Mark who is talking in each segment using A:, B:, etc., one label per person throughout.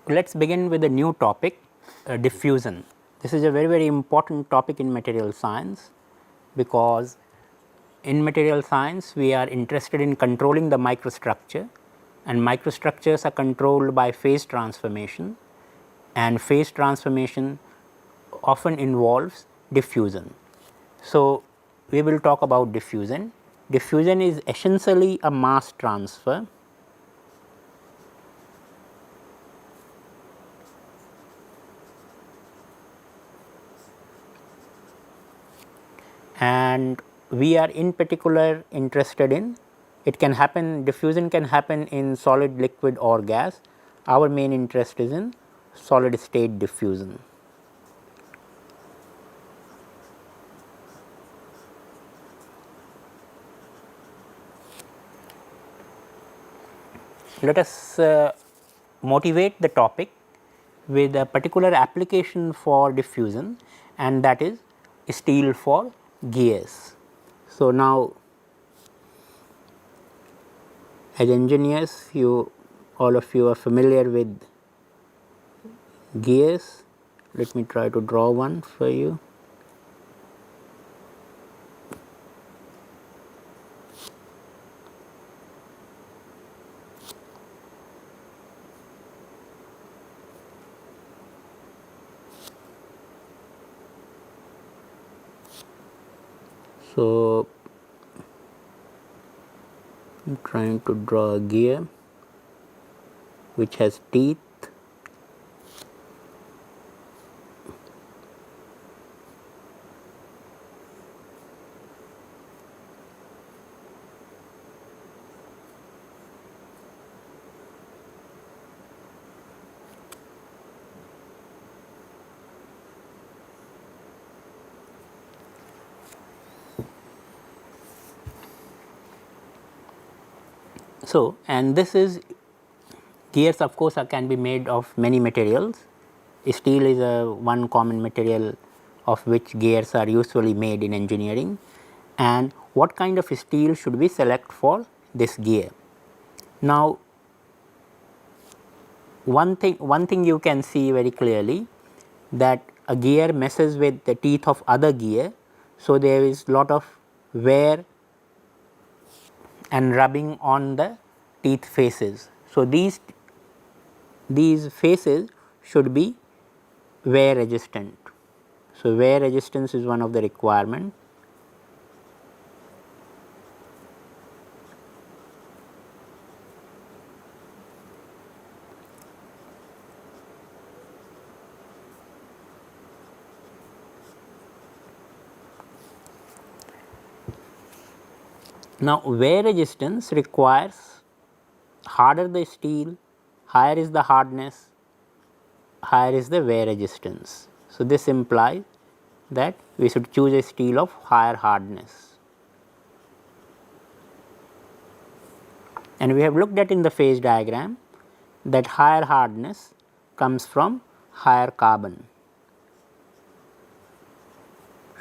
A: let us begin with a new topic, diffusion. This is a very important topic in material science, because in material science we are interested in controlling the microstructure, and microstructures are controlled by phase transformation, and phase transformation often involves diffusion. So, we will talk about diffusion. Diffusion is essentially a mass transfer, and we are in particular interested in, it can happen, diffusion can happen in solid, liquid or gas. Our main interest is in solid state diffusion. Let us motivate the topic with a particular application for diffusion, and that is steel for gears. So, now as engineers, all of you are familiar with gears. Let me try to draw one for you. So, I am trying to draw a gear which has teeth. So, and this is gears, of course, can be made of many materials. Steel is a one common material of which gears are usually made in engineering. And what kind of steel should we select for this gear? Now, one thing you can see very clearly, that a gear messes with the teeth of other gear. So, there is lot of wear and rubbing on the teeth faces. So, these faces should be wear resistant. So, wear resistance is one of the requirement. Now, wear resistance requires harder the steel, higher is the hardness, higher is the wear resistance. So, this implies that we should choose a steel of higher hardness. And we have looked at in the phase diagram that higher hardness comes from higher carbon.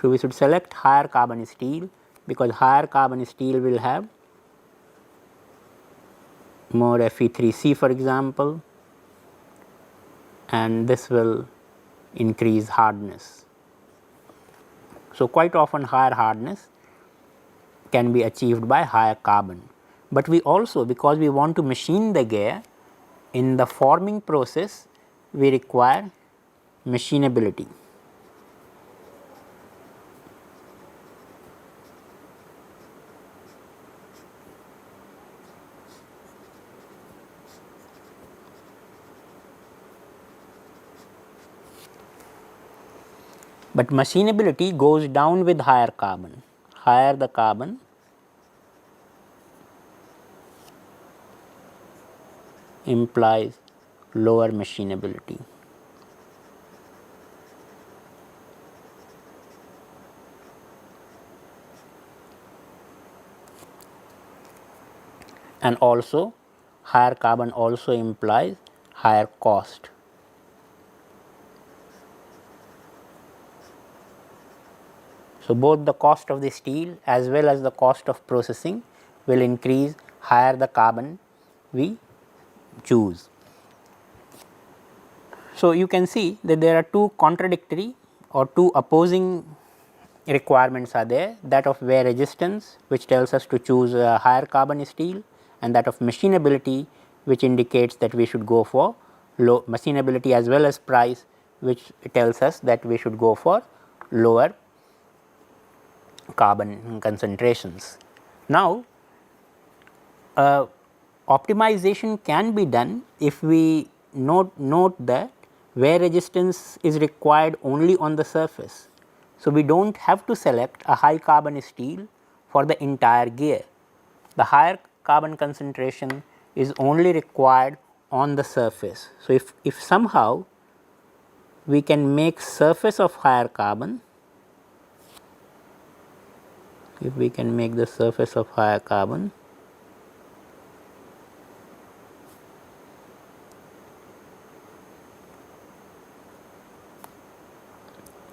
A: So, we should select higher carbon steel, because higher carbon steel will have more Fe3C, for example, and this will increase hardness. So, quite often higher hardness can be achieved by higher carbon, but we also, because we want to machine the gear, in the forming process we require machinability. But machinability goes down with higher carbon. Higher the carbon, implies lower machinability. And also higher carbon also implies higher cost. So, both the cost of the steel as well as the cost of processing will increase higher the carbon we choose. So, you can see that there are two contradictory or two opposing requirements are there, that of wear resistance, which tells us to choose a higher carbon steel, and that of machinability, which indicates that we should go for low machinability as well as price, which tells us that we should go for lower carbon concentrations. Now, optimization can be done if we note that wear resistance is required only on the surface. So, we do not have to select a high carbon steel for the entire gear. The higher carbon concentration is only required on the surface. So, if somehow we can make surface of higher carbon, if we can make the surface of higher carbon,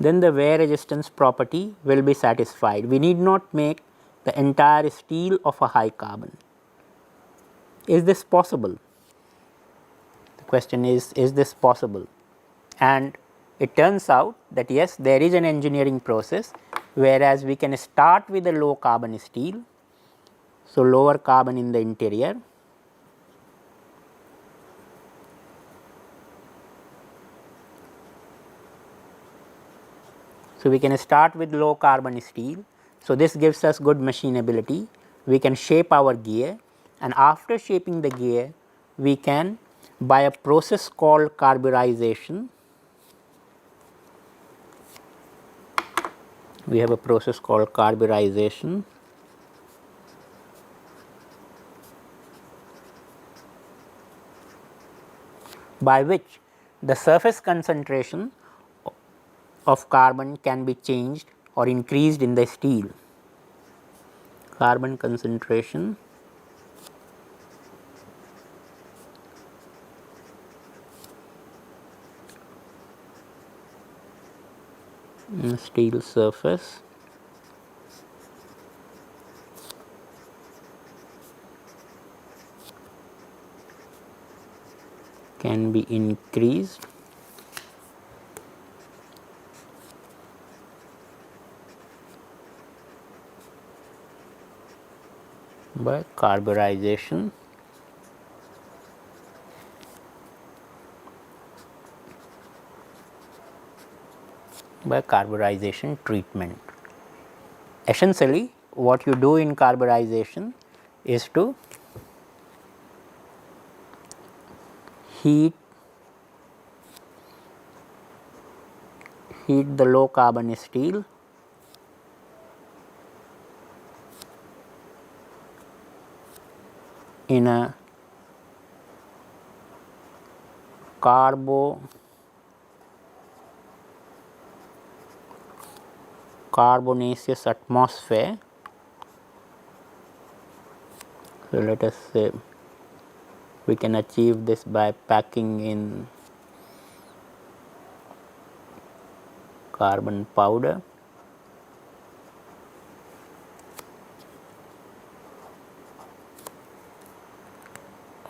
A: then the wear resistance property will be satisfied. We need not make the entire steel of a high carbon. Is this possible? The question is this possible? And it turns out that yes, there is an engineering process, whereas we can start with a low carbon steel. So, lower carbon in the interior, so we can start with low carbon steel. So, this gives us good machinability. We can shape our gear, and after shaping the gear, we can, by a process called carburization, we have a process called carburization, by which the surface concentration of carbon can be changed or increased in the steel. Carbon concentration in steel surface can be increased by carburization. By carburization treatment. Essentially, what you do in carburization is to heat the low carbon steel in a carbonaceous atmosphere. So, let us say we can achieve this by packing in carbon powder,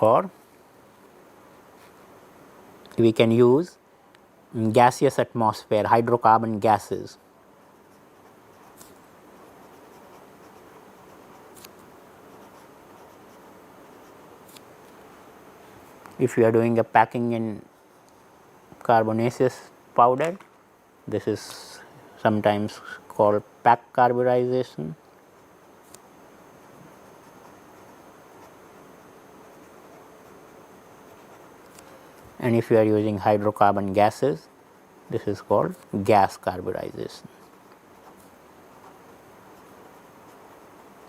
A: or we can use gaseous atmosphere, hydrocarbon gases. If you are doing a packing in carbonaceous powder, this is sometimes called pack carburization. And if you are using hydrocarbon gases, this is called gas carburization.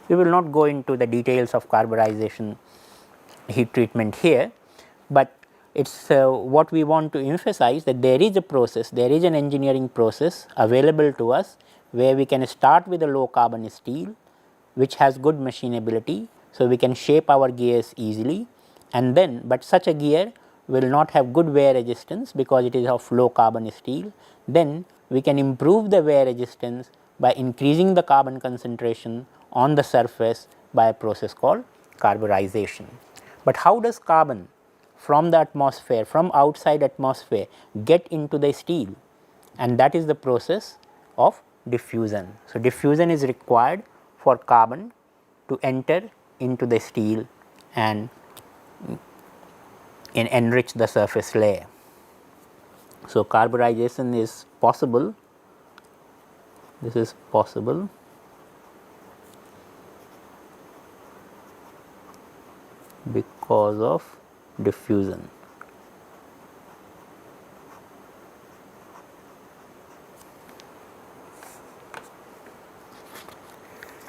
A: We will not go into the details of carburization heat treatment here, but it is what we want to emphasize, that there is a process, there is an engineering process available to us, where we can start with a low carbon steel which has good machinability. So, we can shape our gears easily, and then, but such a gear will not have good wear resistance because it is of low carbon steel. Then we can improve the wear resistance by increasing the carbon concentration on the surface by a process called carburization. But how does carbon from the atmosphere, from outside atmosphere get into the steel, and that is the process of diffusion. So, diffusion is required for carbon to enter into the steel and enrich the surface layer. So, carburization is possible, this is possible because of diffusion.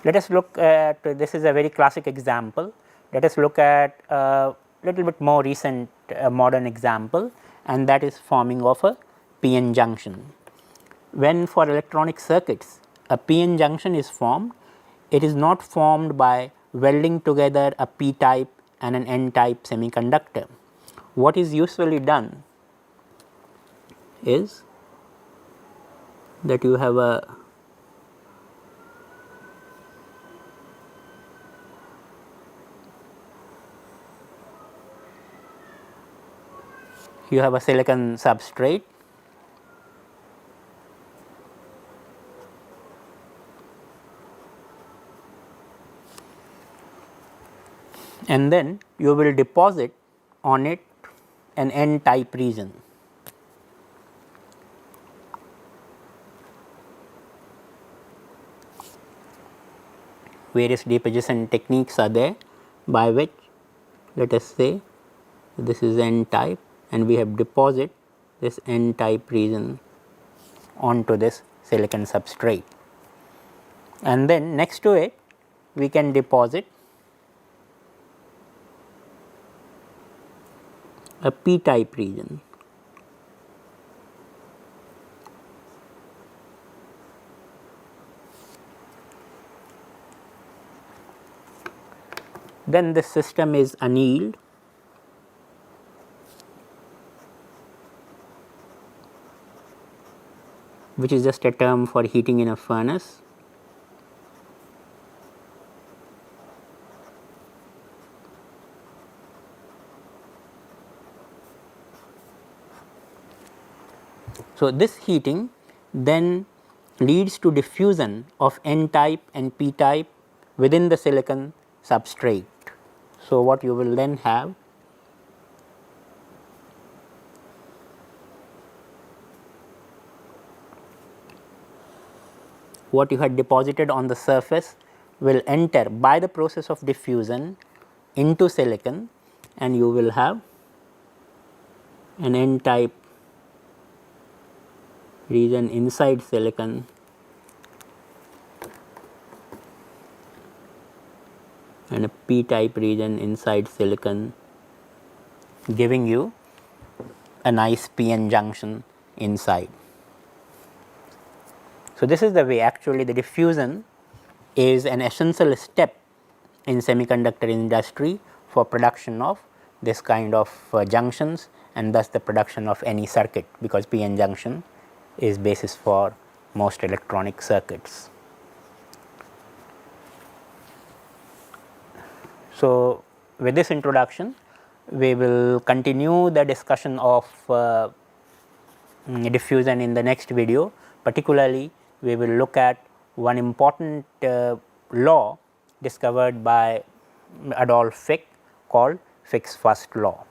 A: Let us look at, this is a very classic example, let us look at a little bit more recent modern example, and that is forming of a p-n junction. When for electronic circuits a p-n junction is formed, it is not formed by welding together a p-type and an n-type semiconductor. What is usually done is that you have a silicon substrate, and then you will deposit on it an n-type region. Various deposition techniques are there by which, let us say this is n-type and we have deposit this n-type region onto this silicon substrate, and then next to it we can deposit a p-type region. Then this system is annealed, which is just a term for heating in a furnace. So, this heating then leads to diffusion of n-type and p-type within the silicon substrate. So, what you will then have what you had deposited on the surface will enter by the process of diffusion into silicon, and you will have an n-type region inside silicon and a p-type region inside silicon, giving you a nice p-n junction inside. So, this is the way actually the diffusion is an essential step in semiconductor industry for production of this kind of junctions, and thus the production of any circuit, because p-n junction is basis for most electronic circuits. So, with this introduction we will continue the discussion of diffusion in the next video. Particularly we will look at one important law discovered by Adolf Fick called Fick's first law.